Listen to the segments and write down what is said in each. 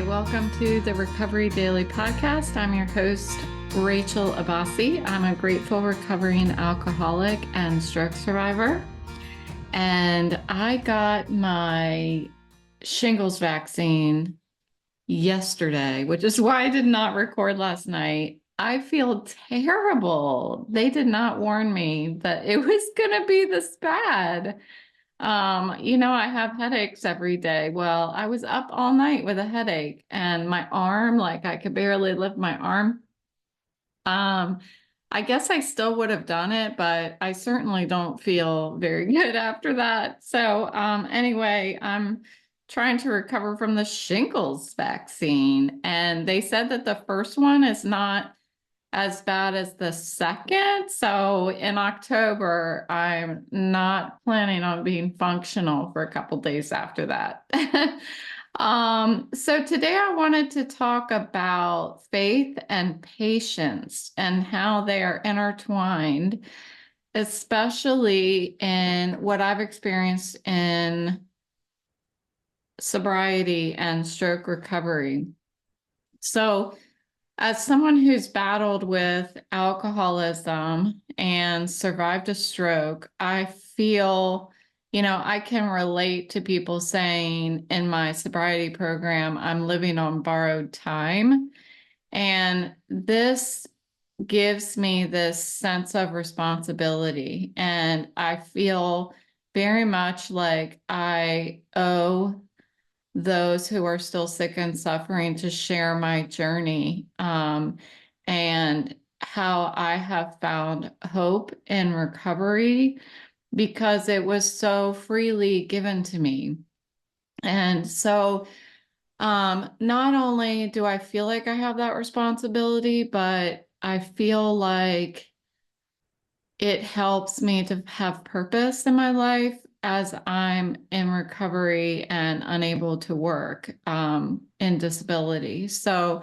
Hi, welcome to the Recovery Daily Podcast. I'm your host, Rachel Abbasi. I'm a grateful recovering alcoholic and stroke survivor. And I got my shingles vaccine yesterday, which is why I did not record last night. I feel terrible. They did not warn me that it was going to be this bad. I have headaches every day. Well, I was up all night with a headache and my arm, like I could barely lift my arm. Um, I guess I still would have done it, but I certainly don't feel very good after that. Anyway, I'm trying to recover from the shingles vaccine. And they said that the first one is not as bad as the second. So in October, I'm not planning on being functional for a couple days after that. So today I wanted to talk about faith and patience and how they are intertwined, especially in what I've experienced in sobriety and stroke recovery. So as someone who's battled with alcoholism and survived a stroke, I feel, I can relate to people saying in my sobriety program, I'm living on borrowed time. And this gives me this sense of responsibility. And I feel very much like I owe those who are still sick and suffering to share my journey, and how I have found hope in recovery because it was so freely given to me. And so not only do I feel like I have that responsibility, but I feel like it helps me to have purpose in my life as I'm in recovery and unable to work in disability. So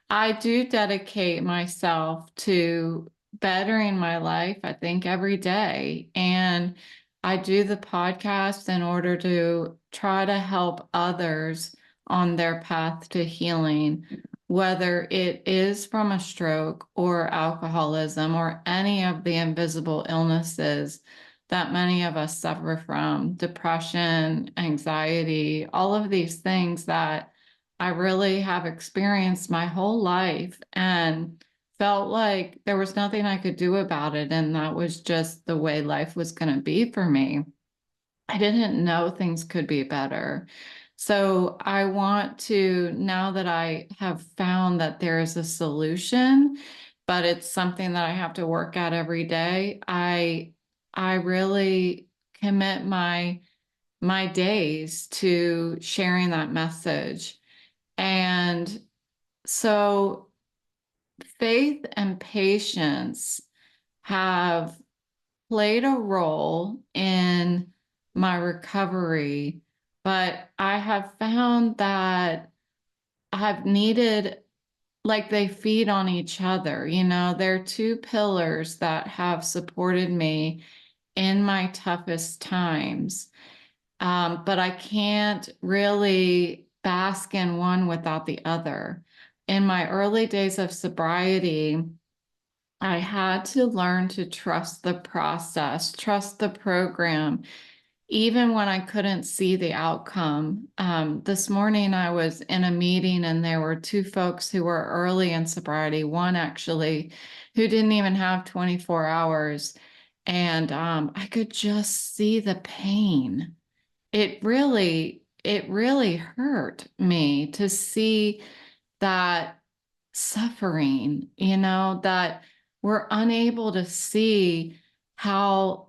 I do dedicate myself to bettering my life, I think, every day. And I do the podcast in order to try to help others on their path to healing, whether it is from a stroke or alcoholism or any of the invisible illnesses that many of us suffer from, depression, anxiety, all of these things that I really have experienced my whole life and felt like there was nothing I could do about it. And that was just the way life was going to be for me. I didn't know things could be better. So I want to, now that I have found that there is a solution, but it's something that I have to work at every day, I really commit my days to sharing that message. And so faith and patience have played a role in my recovery, but I have found that I've needed, like, they feed on each other. They're two pillars that have supported me in my toughest times. But I can't really bask in one without the other. In my early days of sobriety, I had to learn to trust the process, trust the program, even when I couldn't see the outcome. This morning, I was in a meeting and there were two folks who were early in sobriety, one actually who didn't even have 24 hours. And I could just see the pain. It really hurt me to see that suffering, that we're unable to see how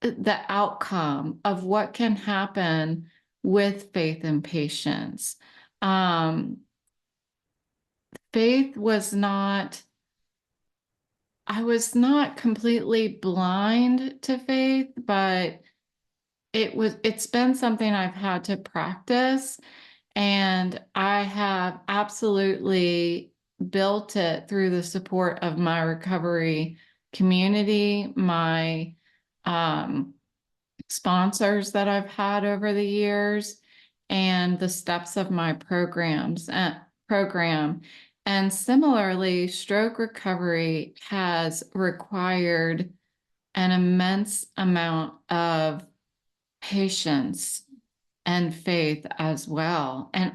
the outcome of what can happen with faith and patience. Um, faith was not, I was not completely blind to faith, but it's been something I've had to practice, and I have absolutely built it through the support of my recovery community, my sponsors that I've had over the years. and the steps of my program. And similarly, stroke recovery has required an immense amount of patience and faith as well. And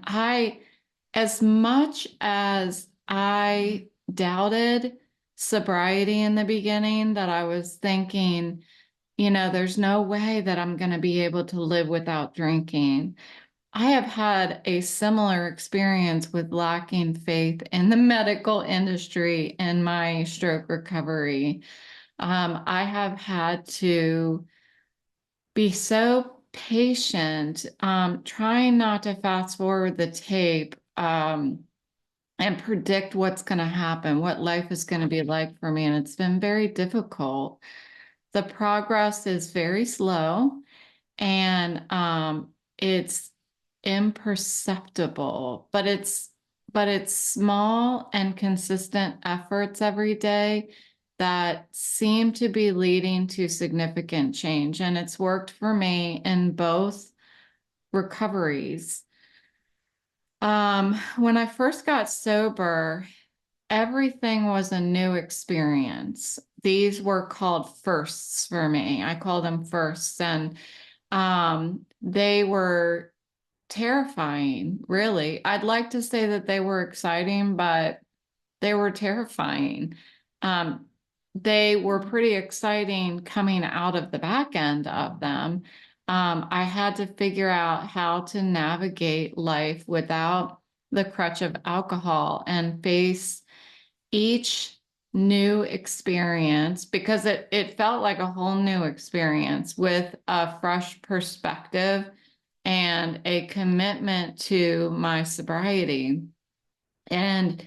as much as I doubted sobriety in the beginning, that I was thinking, there's no way that I'm going to be able to live without drinking. I have had a similar experience with lacking faith in the medical industry in my stroke recovery. I have had to be so patient, trying not to fast forward the tape, and predict what's going to happen, what life is going to be like for me. And it's been very difficult. The progress is very slow, and it's imperceptible, but it's small and consistent efforts every day that seem to be leading to significant change. And it's worked for me in both recoveries. When I first got sober, everything was a new experience. These were called firsts for me. I call them firsts. And they were terrifying, really. I'd like to say that they were exciting, but they were terrifying. Um, they were pretty exciting coming out of the back end of them. I had to figure out how to navigate life without the crutch of alcohol and face each new experience, because it felt like a whole new experience with a fresh perspective and a commitment to my sobriety. And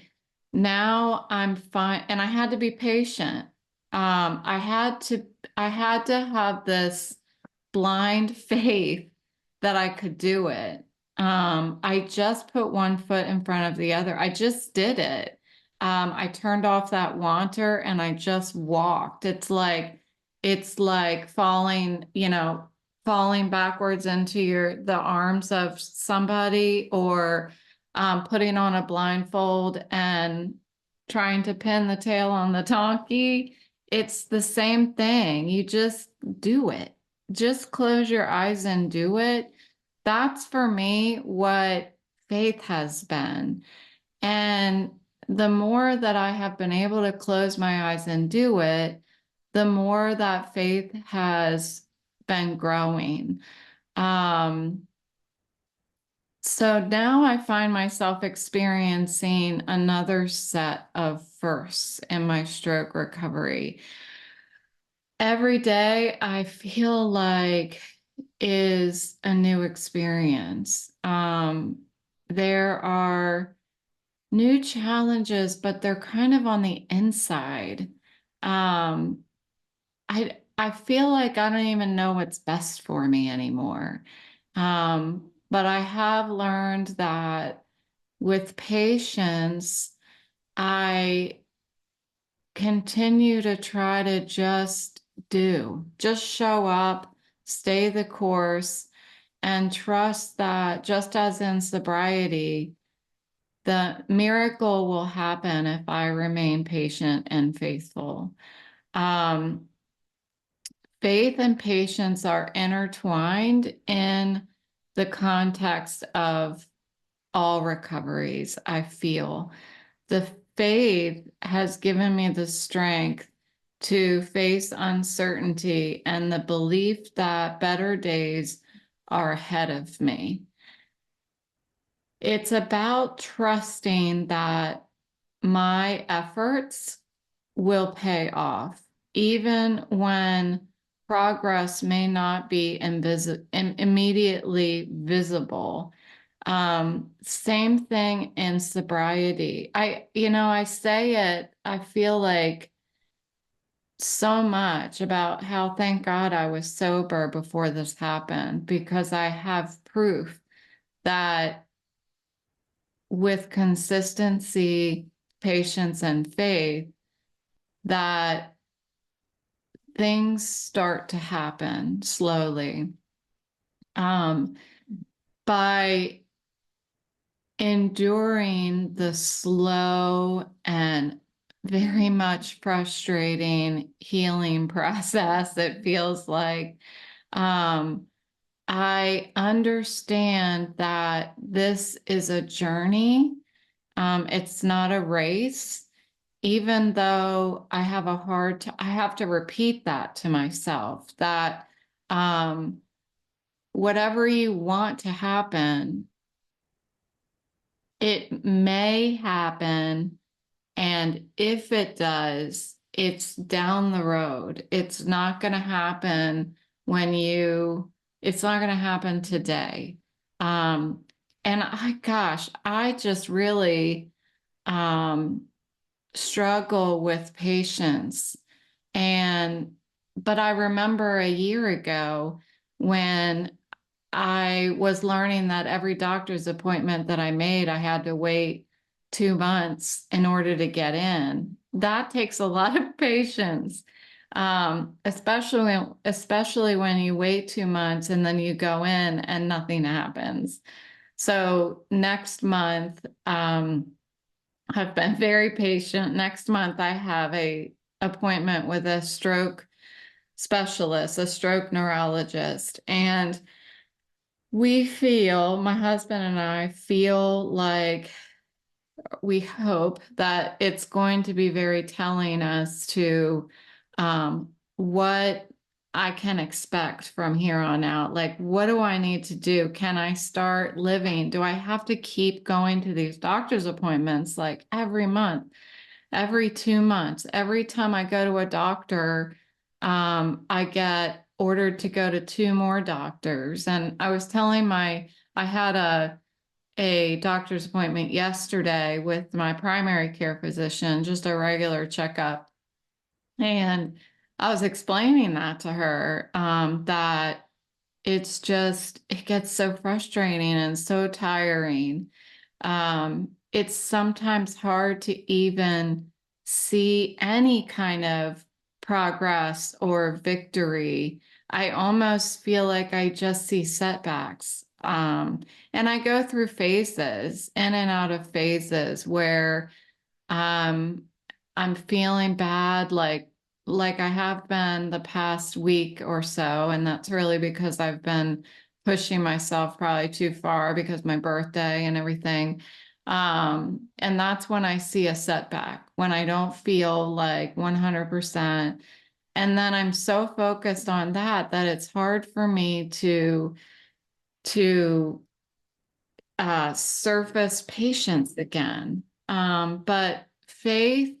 now I'm fine. And I had to be patient. I had to have this blind faith that I could do it. I just put one foot in front of the other. I just did it. I turned off that wanter and I just walked. It's like falling backwards into the arms of somebody, or putting on a blindfold and trying to pin the tail on the donkey. It's the same thing. You just do it. Just close your eyes and do it. That's for me what faith has been. And the more that I have been able to close my eyes and do it, the more that faith has been growing. So now I find myself experiencing another set of firsts in my stroke recovery. Every day I feel like is a new experience. There are new challenges, but they're kind of on the inside. Um, I feel like I don't even know what's best for me anymore. But I have learned that with patience, I continue to try to just show up, stay the course, and trust that just as in sobriety, the miracle will happen if I remain patient and faithful. Um, Faith and patience are intertwined in the context of all recoveries, I feel. The faith has given me the strength to face uncertainty and the belief that better days are ahead of me. It's about trusting that my efforts will pay off, even when progress may not be immediately visible. Same thing in sobriety. I say it, I feel like so much about how thank God I was sober before this happened, because I have proof that with consistency, patience, and faith, that things start to happen slowly. Um, by enduring the slow and very much frustrating healing process, it feels like, I understand that this is a journey. It's not a race, even though I have I have to repeat that to myself that, um, whatever you want to happen, it may happen. And if it does, it's down the road. It's not going to happen it's not going to happen today. Um, and gosh, I just really, um, struggle with patience. And, but I remember a year ago when I was learning that every doctor's appointment that I made, I had to wait 2 months in order to get in. That takes a lot of patience, especially when you wait 2 months and then you go in and nothing happens. So next month, I've been very patient. Next month, I have a appointment with a stroke specialist, a stroke neurologist, and my husband and I feel like we hope that it's going to be very telling as to, what I can expect from here on out. Like, what do I need to do? Can I start living? Do I have to keep going to these doctor's appointments like every month, every 2 months? Every time I go to a doctor, I get ordered to go to two more doctors. And I was telling I had a doctor's appointment yesterday with my primary care physician, just a regular checkup. And I was explaining that to her, that it gets so frustrating and so tiring. It's sometimes hard to even see any kind of progress or victory. I almost feel like I just see setbacks. And I go through phases, in and out of phases where, um, I'm feeling bad, like I have been the past week or so, and that's really because I've been pushing myself probably too far because my birthday and everything. And that's when I see a setback, when I don't feel like 100%. And then I'm so focused on that it's hard for me to surface patience again. But faith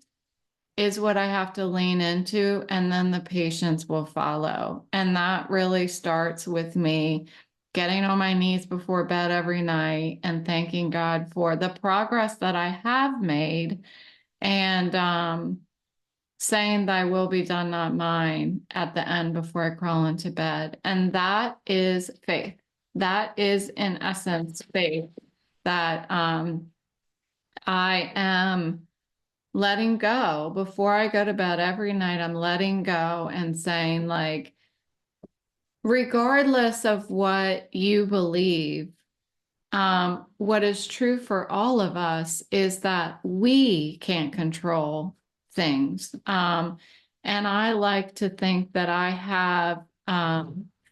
is what I have to lean into, and then the patience will follow. And that really starts with me getting on my knees before bed every night and thanking God for the progress that I have made, and, saying thy will be done, not mine, at the end before I crawl into bed. And that is faith. That is, in essence, faith that, I am letting go before I go to bed every night. I'm letting go and saying, like, regardless of what you believe, what is true for all of us is that we can't control things. And I like to think that I have,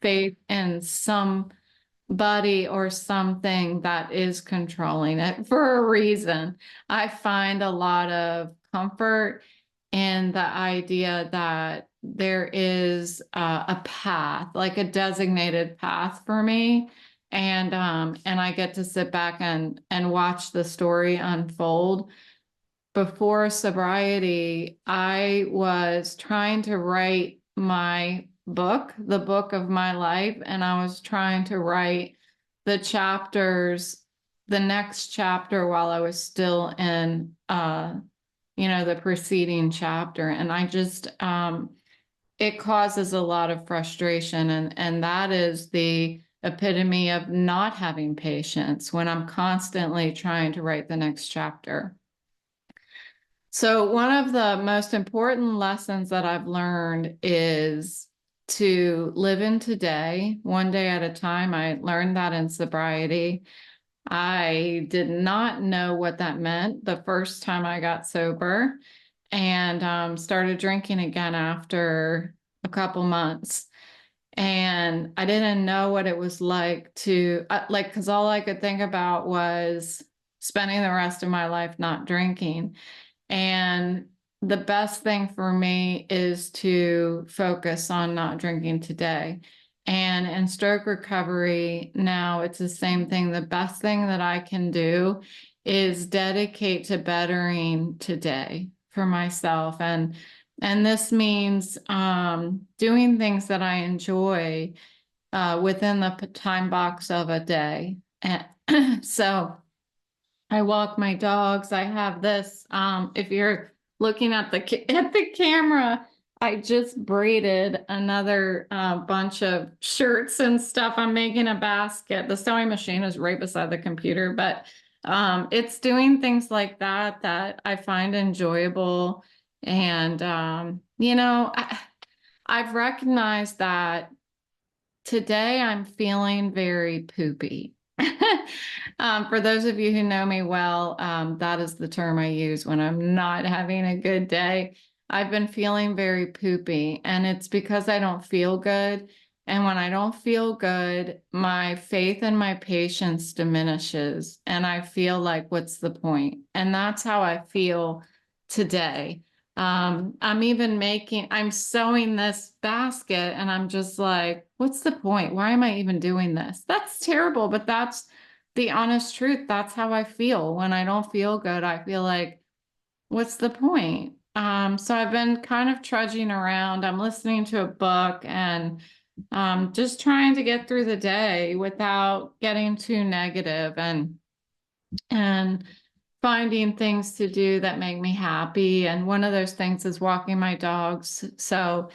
faith in somebody or something that is controlling it for a reason. I find a lot of comfort in the idea that there is, a path, like a designated path for me. And I get to sit back and watch the story unfold. Before sobriety, I was trying to write my book, the book of my life, and I was trying to write the chapters, the next chapter while I was still in, the preceding chapter. And I just, it causes a lot of frustration. And that is the epitome of not having patience when I'm constantly trying to write the next chapter. So one of the most important lessons that I've learned is to live in today, one day at a time. I learned that in sobriety. I did not know what that meant the first time I got sober, and started drinking again after a couple months. And I didn't know what it was like to, like, because all I could think about was spending the rest of my life not drinking. And the best thing for me is to focus on not drinking today. And in stroke recovery, now it's the same thing. The best thing that I can do is dedicate to bettering today for myself. And this means doing things that I enjoy within the time box of a day. And so I walk my dogs. I have this. If you're looking at the camera, I just braided another bunch of shirts and stuff. I'm making a basket. The sewing machine is right beside the computer, but it's doing things like that that I find enjoyable. And I've recognized that today I'm feeling very poopy. For those of you who know me well, that is the term I use when I'm not having a good day. I've been feeling very poopy, and it's because I don't feel good. And when I don't feel good, my faith and my patience diminishes, and I feel like, what's the point? And that's how I feel today. I'm sewing this basket and I'm just like, what's the point? Why am I even doing this? That's terrible, but that's the honest truth. That's how I feel. When I don't feel good, I feel like, what's the point? So I've been kind of trudging around. I'm listening to a book and just trying to get through the day without getting too negative and finding things to do that make me happy. And one of those things is walking my dogs. So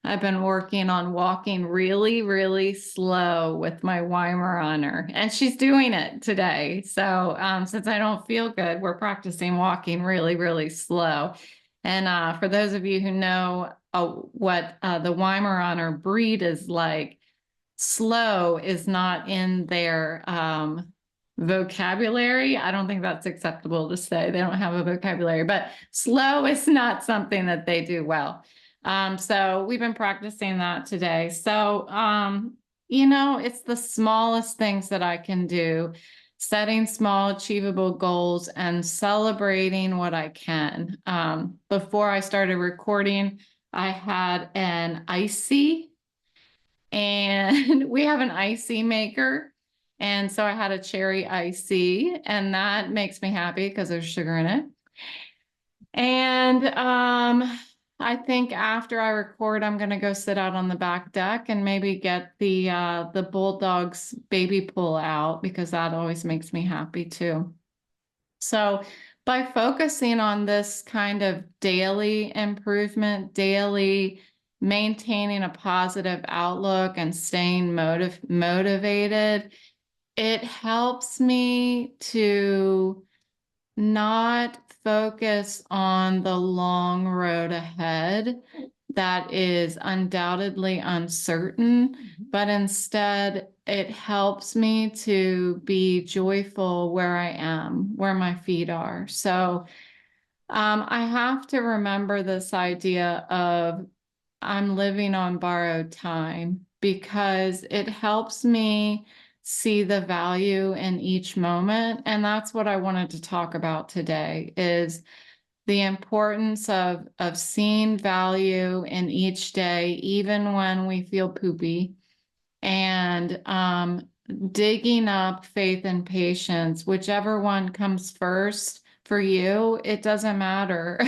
I've been working on walking really, really slow with my Weimaraner, and she's doing it today. So since I don't feel good, we're practicing walking really, really slow. And for those of you who know what the Weimaraner breed is like, slow is not in their vocabulary. I don't think that's acceptable to say. They don't have a vocabulary, but slow is not something that they do well. So we've been practicing that today. So, it's the smallest things that I can do, setting small, achievable goals and celebrating what I can. Before I started recording, I had an icy, and we have an icy maker. And so I had a cherry icy, and that makes me happy because there's sugar in it. And I think after I record, I'm going to go sit out on the back deck and maybe get the Bulldog's baby pool out, because that always makes me happy too. So by focusing on this kind of daily improvement, daily maintaining a positive outlook and staying motivated, it helps me to not focus on the long road ahead that is undoubtedly uncertain, but instead it helps me to be joyful where I am, where my feet are. So I have to remember this idea of I'm living on borrowed time, because it helps me see the value in each moment. And that's what I wanted to talk about today, is the importance of seeing value in each day, even when we feel poopy, and digging up faith and patience, whichever one comes first for you, it doesn't matter.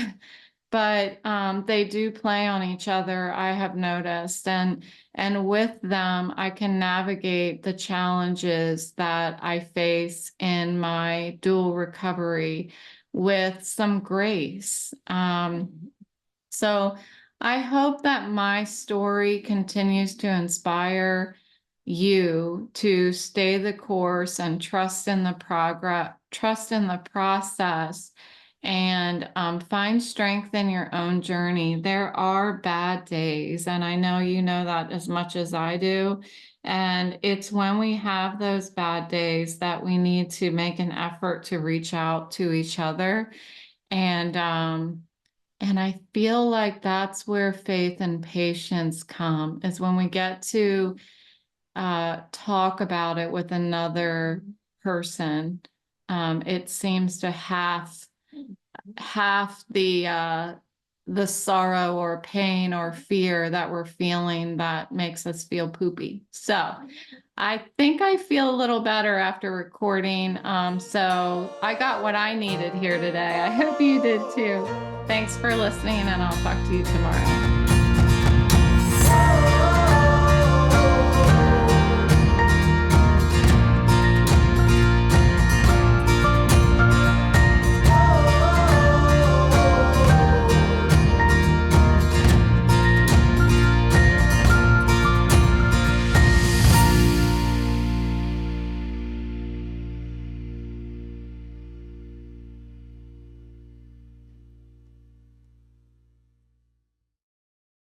But they do play on each other, I have noticed, and with them, I can navigate the challenges that I face in my dual recovery with some grace. So I hope that my story continues to inspire you to stay the course and trust in the process, and find strength in your own journey. There are bad days, and I know you know that as much as I do. And it's when we have those bad days that we need to make an effort to reach out to each other. And I feel like that's where faith and patience come, is when we get to talk about it with another person. It seems to half the sorrow or pain or fear that we're feeling that makes us feel poopy. So I think I feel a little better after recording. So I got what I needed here today. I hope you did too. Thanks for listening, and I'll talk to you tomorrow.